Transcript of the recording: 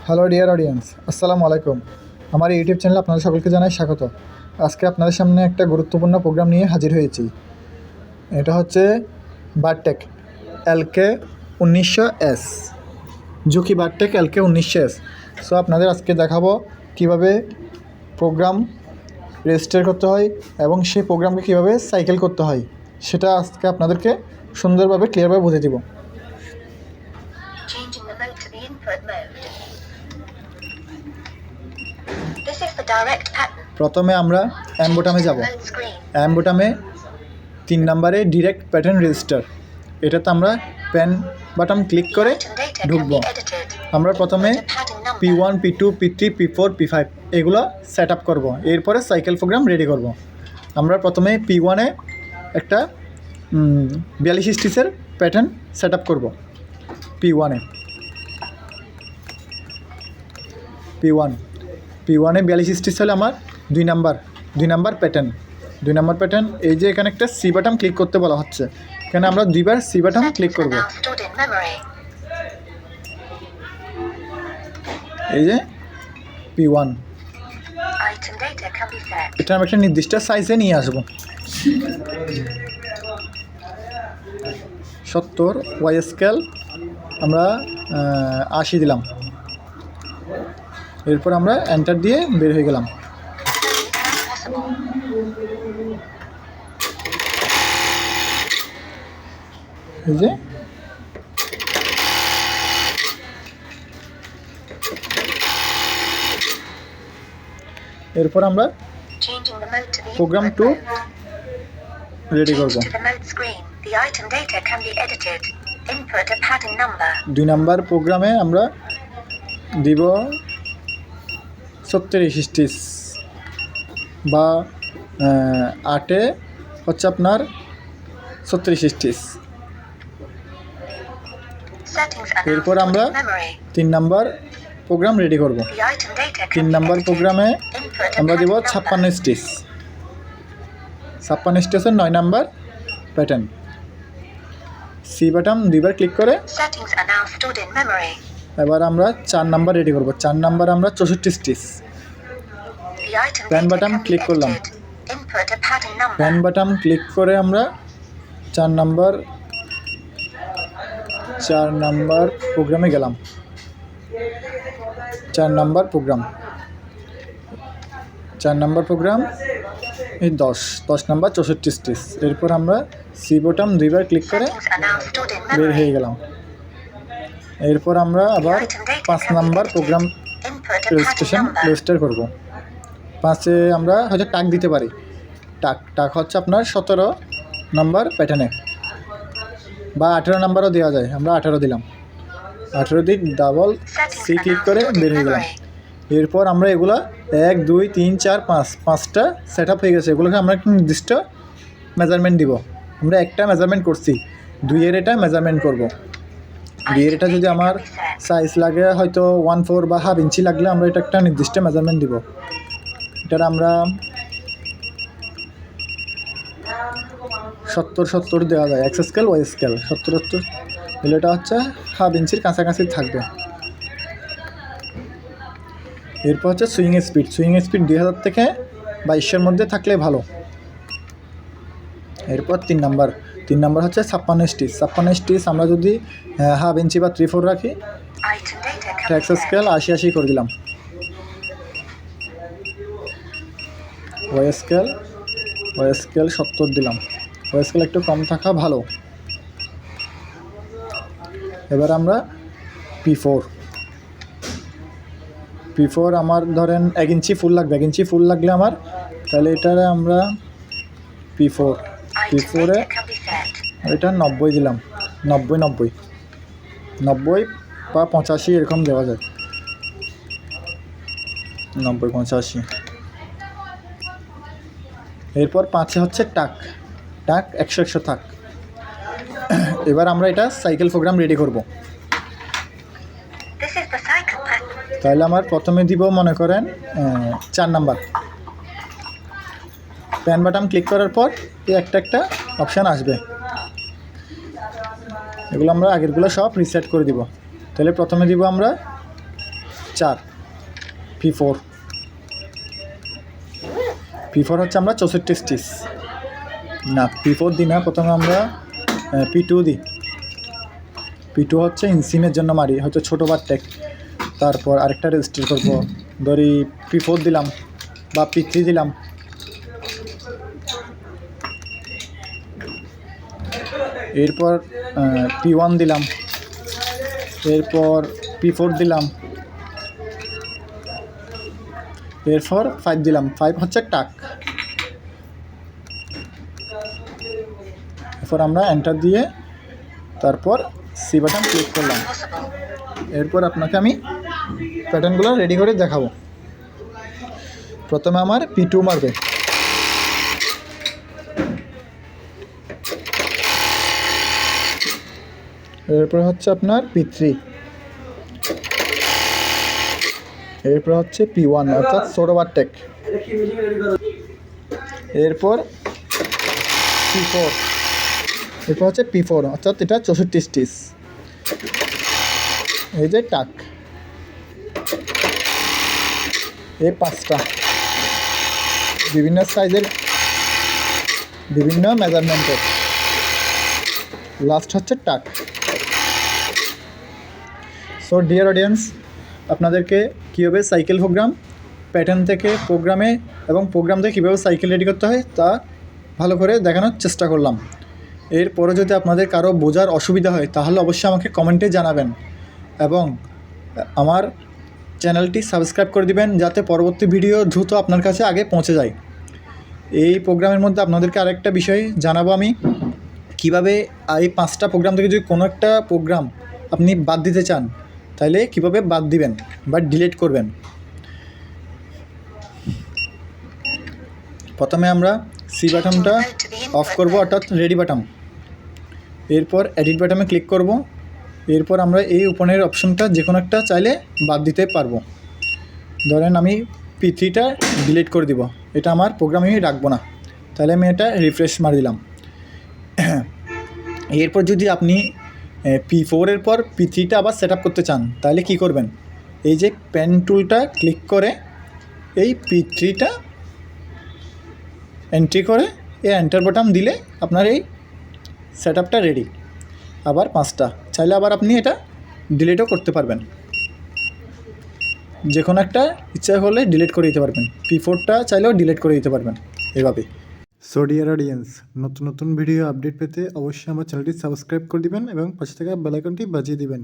Hello dear audience, আসসালামু আলাইকুম। আমার ইউটিউব চ্যানেলে আপনাদের সকলকে জানাই স্বাগত। আজকে আপনাদের সামনে একটা গুরুত্বপূর্ণ প্রোগ্রাম নিয়ে হাজির হয়েছি। এটা হচ্ছে বারটেক এলকে 1900S, ঝুঁকি বারটেক এলকে 1900S। সো আপনাদের আজকে দেখাবো কিভাবে প্রোগ্রাম রেজিস্টার করতে হয় এবং সেই প্রোগ্রামকে কীভাবে সাইকেল করতে হয়, সেটা আজকে আপনাদেরকে সুন্দরভাবে ক্লিয়ারভাবে বুঝিয়ে দেব। Changing the mode to the input mode. This is the direct pattern. প্রথমে আমরা এম বোতামে যাব। Mode screen. এম বোতামে 3 নম্বরে ডিরেক্ট প্যাটার্ন রেজিস্টার, এটাতে আমরা পেন বাটন ক্লিক করে Item data can ঢুকব। be edited. আমরা প্রথমে Put a pattern number. P1 P2 P3 P4 P5 এগুলো সেট আপ করবো, এরপরে সাইকেল প্রোগ্রাম রেডি করব। আমরা প্রথমে P1-এ একটা 42 স্টিচের প্যাটার্ন সেট আপ করবো। P1-এ 42 স্টিচ হলে আমার 2 নাম্বার প্যাটার্ন। এই যে এখানে একটা সি বাটন ক্লিক করতে বলা হচ্ছে, এখানে আমরা 2বার C button click Settings are করব। now stored in memory. এই যে P1, Item data can be set. এটা আমি একটা নির্দিষ্ট সাইজে নিয়ে আসবো। 70 ওয়াই স্কেল আমরা 80 দিলাম। এরপর আমরা এন্টার দিয়ে বের হয়ে গেলাম। Possible. এই যে এরপর আমরা Changing the mode to the program input 2 mode. Ready Change করব। to the mode screen. The item data can be edited. Input a pattern number. 2 number প্রোগ্রামে আমরা দিব 36 স্টিচ বা 8-এ হচ্ছে আপনার 36 স্টিচ। Settings are now এরপর stored আমরা in memory. 3 number program ready করব। The item data 3 can be number edited. প্রোগ্রামে Input a আমরা দিব pattern 56 number. স্টিচ। 56 স্টিচের 9 নাম্বার প্যাটার্ন। সি বাটন 2বার ক্লিক করে Settings are now stored in memory. এবার আমরা 4 নাম্বার রেডি করব। 4 নাম্বার আমরা 64 stitch. The item Pen data button can be click করলাম। edited. Input a pattern number. Pen button click করে আমরা 4 number প্রোগ্রামে গেলাম। 4 নাম্বার প্রোগ্রাম এই 10 নাম্বার 64 স্টিচ। এরপর আমরা সি বাটন 2বার ক্লিক করে Settings are now stored in বের memory. হয়ে গেলাম। এরপর আমরা আবার 5 number program Input a pattern registration number. Register করব। 5-এ আমরা হয়তো টাক দিতে পারি। টাক হচ্ছে আপনার 17 নাম্বার প্যাটার্নে বা 18 নাম্বারও দেওয়া যায়। আমরা 18 দিলাম। 18 দিয়ে ডাবল Settings সি are ক্লিক now করে stored in বের হয়ে গেলাম। memory. এরপর আমরা এগুলা 1 2 3 4 5টা সেট আপ হয়ে গেছে। এগুলোকে আমরা একটা নির্দিষ্ট মেজারমেন্ট দিব। আমরা একটা মেজারমেন্ট করছি, 2-এর এটা মেজারমেন্ট করব। 2-এর এটা যদি আমার সাইজ লাগে হয়তো 1/4 বা হাফ ইঞ্চি লাগলে আমরা এটা একটা নির্দিষ্ট মেজারমেন্ট দিব। এটার আমরা 70 দেওয়া যায়। এক্স স্কেল ওয়াই স্কেল 70 দিলে এটা হচ্ছে হাফ ইঞ্চির কাছাকাছি থাকবে। এরপর হচ্ছে সুইং স্পিড 2000 থেকে 2200-এর মধ্যে থাকলে ভালো। এরপর 3 নাম্বার হচ্ছে 56 স্টিচ। আমরা যদি হাফ ইঞ্চি বা 3/4 রাখি, Item data can x be set. Scale 80 করে দিলাম। ওয়াই স্কেল 70 দিলাম। ওয়াই স্কেল একটু কম থাকা ভালো। এবার আমরা P4 আমার ধরেন 1 ইঞ্চি ফুল লাগবে। 1 ইঞ্চি ফুল লাগলে আমার, তাহলে এটারে আমরা Item P4-এ data can be set. এটা 90 দিলাম। 90 বা 85 এরকম দেওয়া যায়। 90 85। এরপর 5-এ হচ্ছে টাক 100 থাক। এবার আমরা এটা সাইকেল প্রোগ্রাম রেডি করব। This is the cycle pattern. তাহলে আমার প্রথমে দিব মনে করেন 4 নাম্বার। পেন বাটন ক্লিক করার পর এই একটা অপশান আসবে। এগুলো আমরা আগেরগুলো সব রিসেট করে দিব। তাহলে প্রথমে দিব আমরা 4 P4 হচ্ছে আমরা 64 স্টিচ না P4 দিই না, প্রথমে আমরা P2 দিই। P2 হচ্ছে ইনসিমের জন্য মারি, হচ্ছে ছোটো বার টেক। তারপর আরেকটা রেজিস্টার করব, ধরি P4 দিলাম বা P3 দিলাম। এরপর P1 দিলাম, এরপর P4 দিলাম, এরপর 5 দিলাম। 5 হচ্ছে টাক। এরপর আমরা এন্টার দিয়ে তারপর সি বাটন ক্লিক করলাম। এরপর আপনাকে আমি প্যাটার্নগুলো রেডি করে দেখাবো। প্রথমে আমার P2 মারবে, এরপর হচ্ছে আপনার P3, এরপর হচ্ছে P1 অর্থাৎ ছোটো বার টেক, এরপর P4, এরপর হচ্ছে P4 অর্থাৎ এটা 64 স্টিচ, এই যে টাক। এই 5টা বিভিন্ন সাইজের বিভিন্ন মেজারমেন্টের, লাস্ট হচ্ছে টাক। সো ডিয়ার অডিয়েন্স, আপনাদেরকে কীভাবে সাইকেল প্রোগ্রাম, প্যাটার্ন থেকে প্রোগ্রামে এবং প্রোগ্রাম থেকে কীভাবে সাইকেল রেডি করতে হয় তা ভালো করে দেখানোর চেষ্টা করলাম। এরপরে যদি আপনাদের কারো বোঝার অসুবিধা হয় তাহলে অবশ্যই আমাকে কমেন্টে জানাবেন এবং আমার চ্যানেলটি সাবস্ক্রাইব করে দিবেন যাতে পরবর্তী ভিডিও দ্রুত আপনার কাছে আগে পৌঁছে যায়। এই প্রোগ্রামের মধ্যে আপনাদেরকে আরেকটা বিষয় জানাবো আমি, কিভাবে এই 5টা প্রোগ্রাম থেকে যদি কোনো একটা প্রোগ্রাম আপনি বাদ দিতে চান তাহলে কিভাবে বাদ দিবেন বা ডিলিট করবেন। প্রথমে আমরা সি বাটনটা অফ করব অর্থাৎ রেডি বাটন, এরপর এডিট বাটনে ক্লিক করব। এরপর আমরা এই উপনের অপশনটা যে কোনো একটা চাইলে বাদ দিতে পারবো। ধরেন আমি P3টা ডিলিট করে দিব, এটা আমার প্রোগ্রামে আমি রাখবো না, তাহলে আমি এটা রিফ্রেশ মারি দিলাম। এরপর যদি আপনি P4 এর পর P3টা আবার সেট করতে চান তাহলে কি করবেন, এই যে পেন টুলটা ক্লিক করে এই P3টা এন্ট্রি করে এই এন্টার বাটন দিলে আপনার এই সেটআপটা রেডি। আবার 5টা চাইলে আবার আপনি এটা ডিলিটও করতে পারবেন, যে কোনো একটা ইচ্ছা হলে ডিলিট করে দিতে পারবেন। P4টা চাইলেও ডিলিট করে দিতে পারবেন এভাবে। সো ডিয়ার অডিয়েন্স, নতুন নতুন ভিডিও আপডেট পেতে অবশ্যই আমার চ্যানেলটি সাবস্ক্রাইব করে দিবেন এবং পাশে থাকা বেল আইকনটি বাজিয়ে দিবেন।